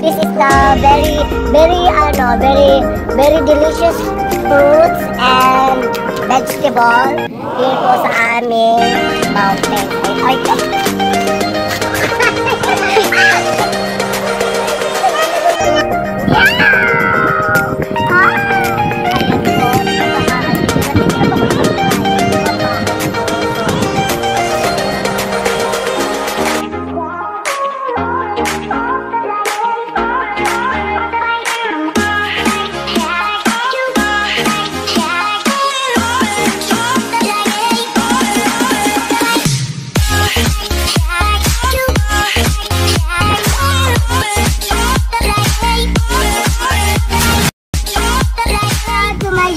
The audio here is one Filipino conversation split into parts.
This is the very delicious fruits and vegetable here po sa aming mountain. Ay,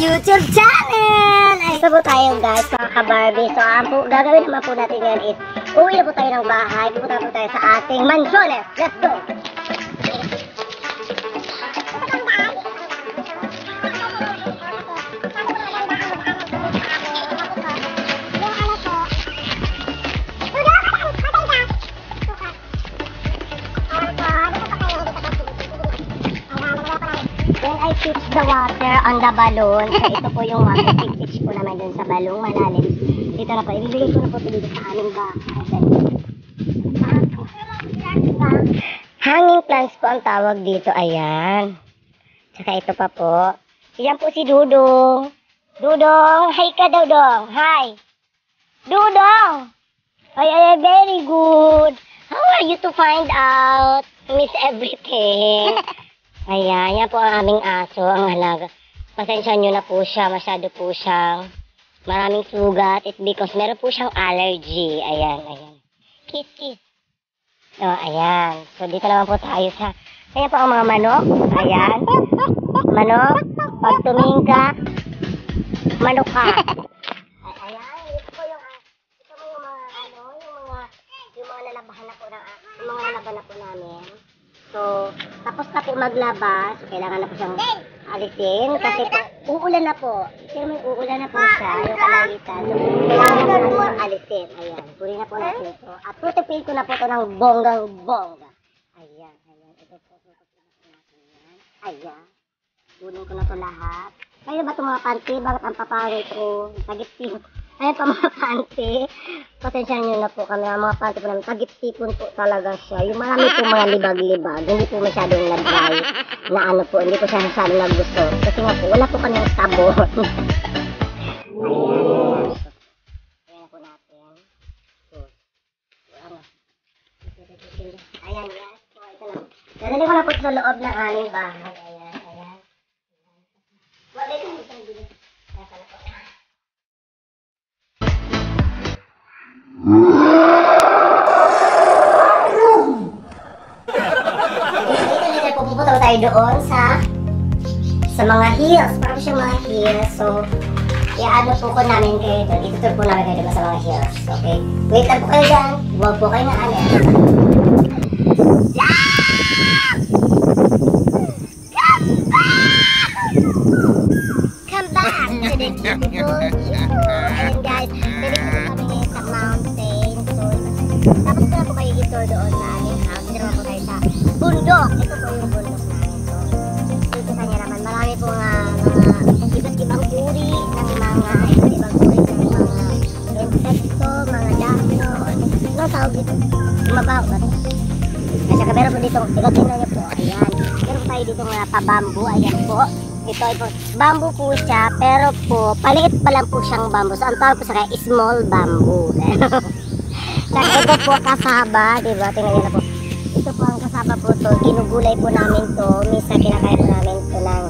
YouTube channel! Ay, isa po tayo guys, mga ka-Barbie. So, gagawin naman po natin ngayon is, uwi na po tayo ng bahay. Pupunta po tayo sa ating mansiones. Let's go! When I pitch the water on the balloon, so ito po yung water pitch po naman dun sa balloon, malalim. Dito na po, ibibigay ko na po dito sa aming bahay. Hanging plants po ang tawag dito, ayan. Tsaka ito pa po. Ayan po si Dudong. Dudong, hi ka Dudong, hi. Dudong! Ay, very good. How are you to find out? Miss everything. Ayan, yan po ang aming aso, ang halaga. Pasensya nyo na po siya, masyado po siyang maraming sugat. It's because meron po siyang allergy. Ayan, ayan. Kiss, kiss. So, ayan. So, dito naman po tayo sa... Ayan po ang mga manok. Ayan. Manok. Pag tumingin ka, manok ka. Ayan, ito po yung mga lalabahan na po namin. So, tapos na po maglaba, so kailangan na po siyang alisin kasi po, uulan na po. Kasi may uulan na po siya, yung kalangitan. So, kailangan na po alisin. Ayan, kunin na po natin ito. At tutupin ko na po ito ng bonggang-bongga. Ayan, ayan. Ito po, tutupin na po natin yan. Ayan. Kunin ko na ito lahat. Kaya ba itong mga panty? Bakit ang papangit ko? Tagip-tipon. Ayan pa mga panty. Pasensya nyo na po kami. Ang mga panty po namin. Tagip-tipon po talaga siya. Yung marami po mga libag-libag. Hindi po masyadong nag-dry. Na ano po. Hindi po siya masyadong nag-gusto. Kasi nga po, wala po kaming sabon. Ayan. Ayan po natin. Ayan, yes. So, ito na. Dadali ko na po sa loob ng aming bahay. Ayan, ayan. Wala ito. Pupunta tayo doon sa mga hills. Parang siya mga hills. So, i-ano po ko namin kayo doon. Itutur po namin kayo doon sa mga hills. Okay? Wait lang po kayo dyan. Huwag po kayo na ano. Come back to the beautiful view. Ayun guys, balik na po kami ngayon sa mountain. So, tapos ko na po kayo itour doon sa aming house. Dito naman po tayo sa bundok. Ito po yung bundok namin. So, dito sa niya naman, marami po mga iba't ibang uri ng mga insekto, mga dahno. Ano tawag dito? Mabaw ba ito? At saka meron po dito, tingnan niyo po, ayan. Meron po tayo dito mga pa-bamboo, ayan po. Ito, bamboo po siya, pero po, paliit pa lang po siyang bamboo. So, ang tawag po sa kaya, small bamboo. Saka ito po, kasaba, diba? Tingnan niyo na po. Ito po ang kasaba po to. Ginugulay po namin to. Minsan kinakain po namin to ng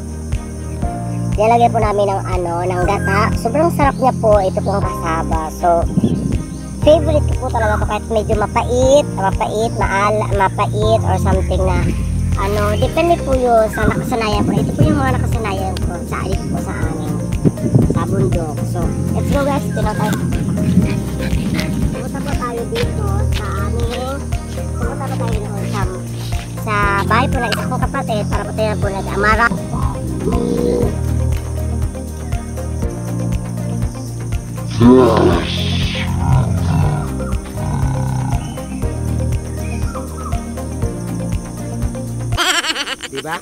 nilagay po namin ng ng gata. Sobrang sarap niya po. Ito po ang kasaba. So, favorite ko po talaga to kahit medyo mapait, mapait or something na depende po yun sa nakasanayan po. Ito po yung mga nakasanayan ko sa alis po sa amin sa bundok. So, let's go guys. Pumunta po tayo dito sa aming sa bahay po na isa kong kapatid para po tayo po nag-amara. Di ba?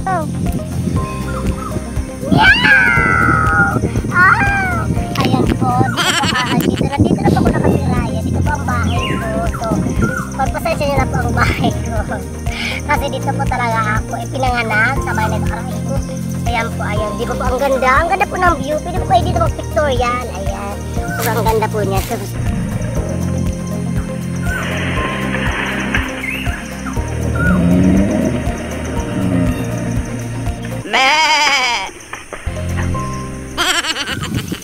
Oh. Meow! Ah! Ayan po, dito na po ako nakatira. Ayan, dito po ang bahay ko. So, pagpasensya nyo na po ang bahay ko. Kasi dito po talaga ako pinanganak sa bahay na ito. Aray ko. Ayan po, ayan. Di ba po ang ganda? Ang ganda po ng view. Pwede po kayo dito mag-pictorial. Ayan. So, ang ganda po niya. So,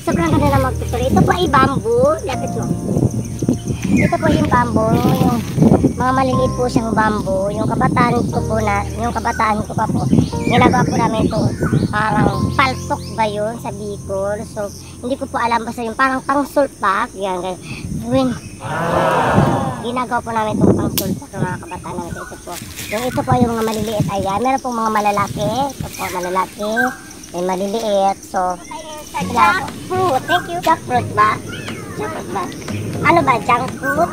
sobrang ganda na mag-picture. Ito po ay bamboo. Lapit mo. Ito po yung bamboo. Yung mga maliliit po siyang bamboo. Yung kabataan ko pa po. Ginagawa po namin ito. Parang paltok ba yun sa Bicol. So, hindi ko po alam. Basta yung parang pang-sulpak. Yan. Ginagawa po namin itong pang-sulpak ng mga kabataan namin. Ito po. Yung ito po yung mga maliliit. Ayan. Meron pong mga malalaki. Ito po, malalaki. May maliliit. So, jackfruit. Thank you. Jackfruit ba? Jackfruit ba? Ano ba? Jackfruit?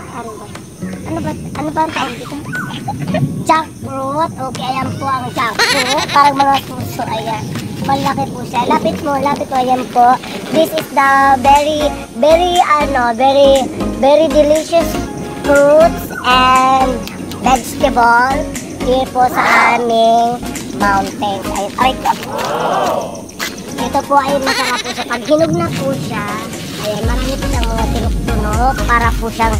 Ano ba ang tawag dito? Jackfruit. Okay, ayan po ang jackfruit. Parang mga puso. Ayan. Malaki po siya. Lapit mo. Ayan po. This is the very delicious fruits and vegetable here po sa aming mountains. Ayan. Ito po ay masarap po siya. Pag hinog na po siya, ayan, marami po siyang mga tinok-tunok para po siyang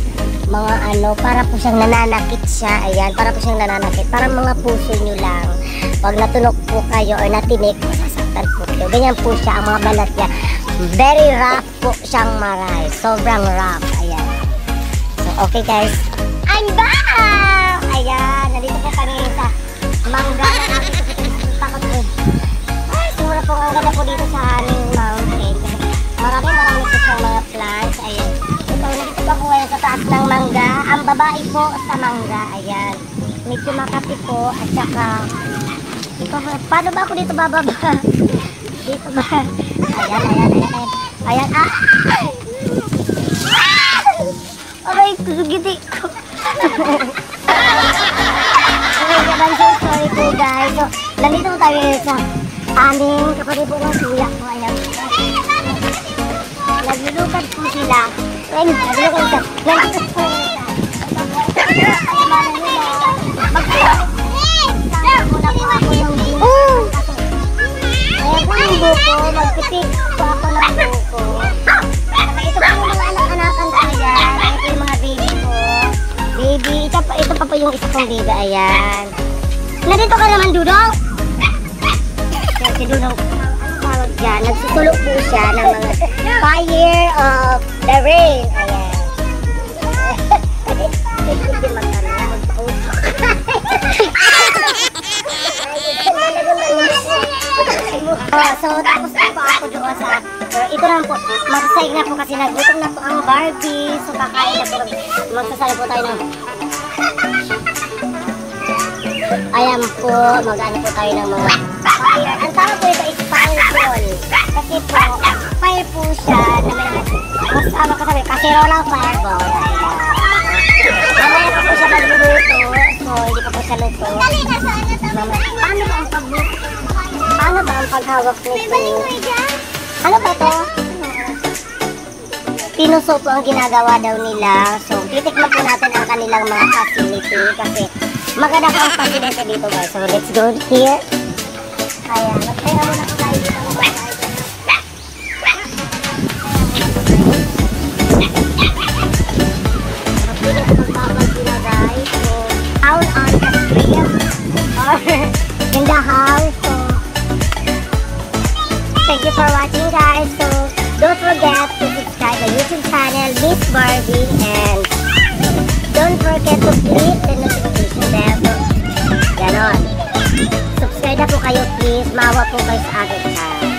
para po siyang nananakit siya. Ayan, para po siyang nananakit. Para mga puso nyo lang. Pag natunok po kayo or natinik, masasaktan po kayo. Ganyan po siya, ang mga balat niya. Very rough po siyang maray. Sobrang rough. Ayan. So, okay guys. I'm back! Ayan, nandito po kami sa mangga na natin. Takot po. Siguro po ang ganda po dito sa aming mountain. Marami po siyang mga plants. Ayan. Ito, nandito pa po ngayon sa taas ng mangga. Ang babae po sa mangga. Ayan. Medyo makapi po. At saka, paano ba ako dito bababa? Dito ba? Ayan. Ayan. Ah! Aray, giti ko. I'm so sorry po guys. So, nandito po tayo sa aming kapatid po ng kuya ko. Ayan. Naglulukad po sila. Naglulukad po sila. Ayan po yung buko. Magpipig po ako ng buko. Ito po yung mga anak-anakan ko yan. Ito yung mga baby ko. Baby. Ito pa po yung isa kong baby. Ayan. Nandito ka naman, Dudong. Si Dudong, ano tawag dyan? Nagsusulok po siya ng mga fire of the rain. Ayan. So, tapos na po ako doon sa... ito naman po, magsasayag na po kasi nagutom na po ang Barbie. So, kakain na po. Magsasayag po tayo ng... Ayan po, mag-ano po tayo ng mga fire. Ang tawag po ito is fireball. Kasi po, fire po siya na may mas tama ko sabi, kaserola fireball. Mamaya pa po siya magluluto. So, hindi pa po siya luto. Paano ba ang pagluto? Paano ba ang paghawak nito? Ano ba to? Pinuso po ang ginagawa daw nila. So, titikman po natin ang kanilang mga facility kasi maganda po ang facility dito guys. So, let's go here. Ayan, magpera muna po tayo dito. Out on the street or in the house. So, thank you for watching guys. So, don't forget to subscribe the YouTube channel Miss Barbie and don't forget to click the notification bell. So, ganon. Subscribe na po kayo please. Mawa po kayo sa akin channel.